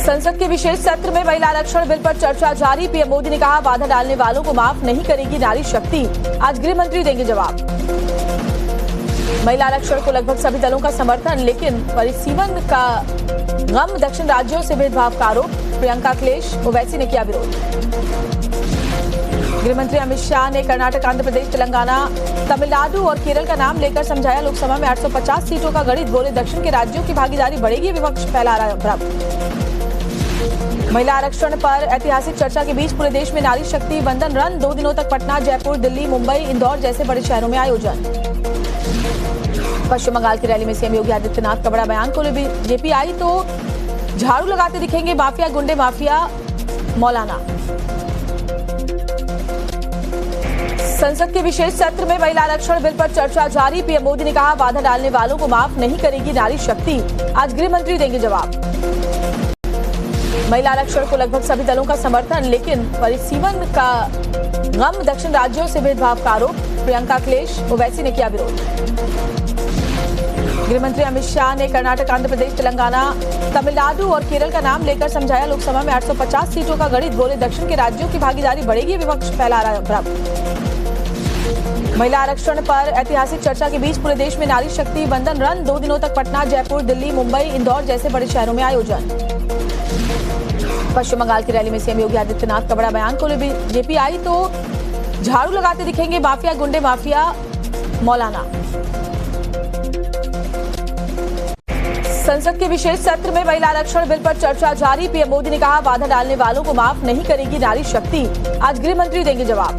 संसद के विशेष सत्र में महिला आरक्षण बिल पर चर्चा जारी। पीएम मोदी ने कहा, बाधा डालने वालों को माफ नहीं करेगी नारी शक्ति। आज गृह मंत्री देंगे जवाब। महिला आरक्षण को लगभग सभी दलों का समर्थन, लेकिन परिसीमन का गम, दक्षिण राज्यों से भेदभाव का आरोप। प्रियंका अखिलेश ओवैसी ने किया विरोध। गृहमंत्री अमित शाह ने कर्नाटक, आंध्र प्रदेश, तेलंगाना, तमिलनाडु और केरल का नाम लेकर समझाया लोकसभा में 850 सीटों का गणित। बोले, दक्षिण के राज्यों की भागीदारी बढ़ेगी, विपक्ष फैला रहा भ्रम। महिला आरक्षण पर ऐतिहासिक चर्चा के बीच पूरे देश में नारी शक्ति वंदन रन। 2 दिनों तक पटना, जयपुर, दिल्ली, मुंबई, इंदौर जैसे बड़े शहरों में आयोजन। पश्चिम बंगाल की रैली में सीएम योगी आदित्यनाथ का बड़ा बयान। को बीजेपी आई तो झाड़ू लगाते दिखेंगे माफिया, गुंडे माफिया मौलाना। संसद के विशेष सत्र में महिला आरक्षण बिल पर चर्चा जारी। पीएम मोदी ने कहा, बाधा डालने वालों को माफ नहीं करेगी नारी शक्ति। आज गृह मंत्री देंगे जवाब। महिला आरक्षण को लगभग सभी दलों का समर्थन, लेकिन परिसीमन का गम, दक्षिण राज्यों से भेदभाव का आरोप। प्रियंका अखिलेश ओवैसी ने किया विरोध। गृहमंत्री अमित शाह ने कर्नाटक, आंध्र प्रदेश, तेलंगाना, तमिलनाडु और केरल का नाम लेकर समझाया लोकसभा में 850 सीटों का गणित। बोले, दक्षिण के राज्यों की भागीदारी बढ़ेगी, विपक्ष फैला रहा भ्रम। महिला आरक्षण पर ऐतिहासिक चर्चा के बीच पूरे देश में नारी शक्ति वंदन रन। 2 दिनों तक पटना, जयपुर, दिल्ली, मुंबई, इंदौर जैसे बड़े शहरों में आयोजन। पश्चिम बंगाल की रैली में सीएम योगी आदित्यनाथ का बड़ा बयान। को बीजेपी आई तो झाड़ू लगाते दिखेंगे माफिया, गुंडे माफिया मौलाना। संसद के विशेष सत्र में महिला आरक्षण बिल पर चर्चा जारी। पीएम मोदी ने कहा, बाधा डालने वालों को माफ नहीं करेगी नारी शक्ति। आज गृह मंत्री देंगे जवाब।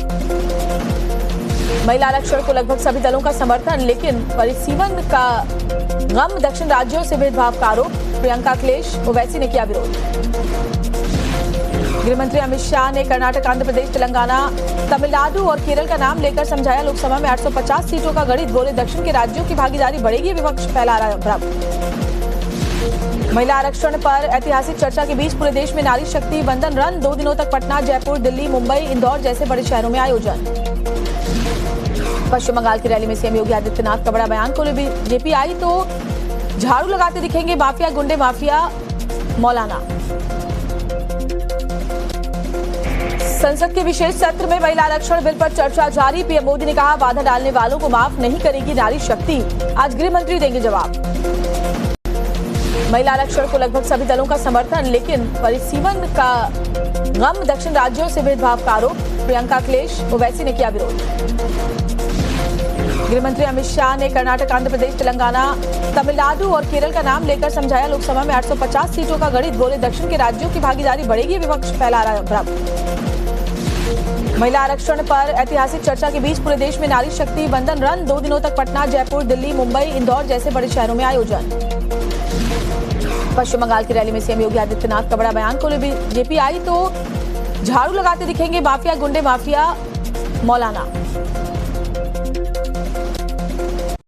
महिला आरक्षण को लगभग सभी दलों का समर्थन, लेकिन परिसीमन का गम, दक्षिण राज्यों से भेदभाव का आरोप। प्रियंका अखिलेश ओवैसी ने किया विरोध। गृहमंत्री अमित शाह ने कर्नाटक, आंध्र प्रदेश, तेलंगाना, तमिलनाडु और केरल का नाम लेकर समझाया लोकसभा में 850 सीटों का गणित। बोले, दक्षिण के राज्यों की भागीदारी बढ़ेगी, विपक्ष फैला रहा भ्रम। महिला आरक्षण पर ऐतिहासिक चर्चा के बीच पूरे देश में नारी शक्ति वंदन रन। 2 दिनों तक पटना, जयपुर, दिल्ली, मुंबई, इंदौर जैसे बड़े शहरों में आयोजन। पश्चिम बंगाल की रैली में सीएम योगी आदित्यनाथ का बड़ा बयान। को बीजेपी आई तो झाड़ू लगाते दिखेंगे माफिया, गुंडे माफिया मौलाना। संसद के विशेष सत्र में महिला आरक्षण बिल पर चर्चा जारी। पीएम मोदी ने कहा, बाधा डालने वालों को माफ नहीं करेगी नारी शक्ति। आज गृह मंत्री देंगे जवाब। महिला आरक्षण को लगभग सभी दलों का समर्थन, लेकिन परिसीमन का गम, दक्षिण राज्यों से भेदभाव का आरोप। प्रियंका अखिलेश ओवैसी ने किया विरोध। गृहमंत्री अमित शाह ने कर्नाटक, आंध्र प्रदेश, तेलंगाना, तमिलनाडु और केरल का नाम लेकर समझाया लोकसभा में 850 सीटों का गणित। बोले, दक्षिण के राज्यों की भागीदारी बढ़ेगी, विपक्ष फैला रहा भ्रम। महिला आरक्षण पर ऐतिहासिक चर्चा के बीच पूरे देश में नारी शक्ति वंदन रन। 2 दिनों तक पटना, जयपुर, दिल्ली, मुंबई, इंदौर जैसे बड़े शहरों में आयोजन। पश्चिम बंगाल की रैली में सीएम योगी आदित्यनाथ का बड़ा बयान। को बीजेपी आई तो झाड़ू लगाते दिखेंगे माफिया, गुंडे माफिया मौलाना।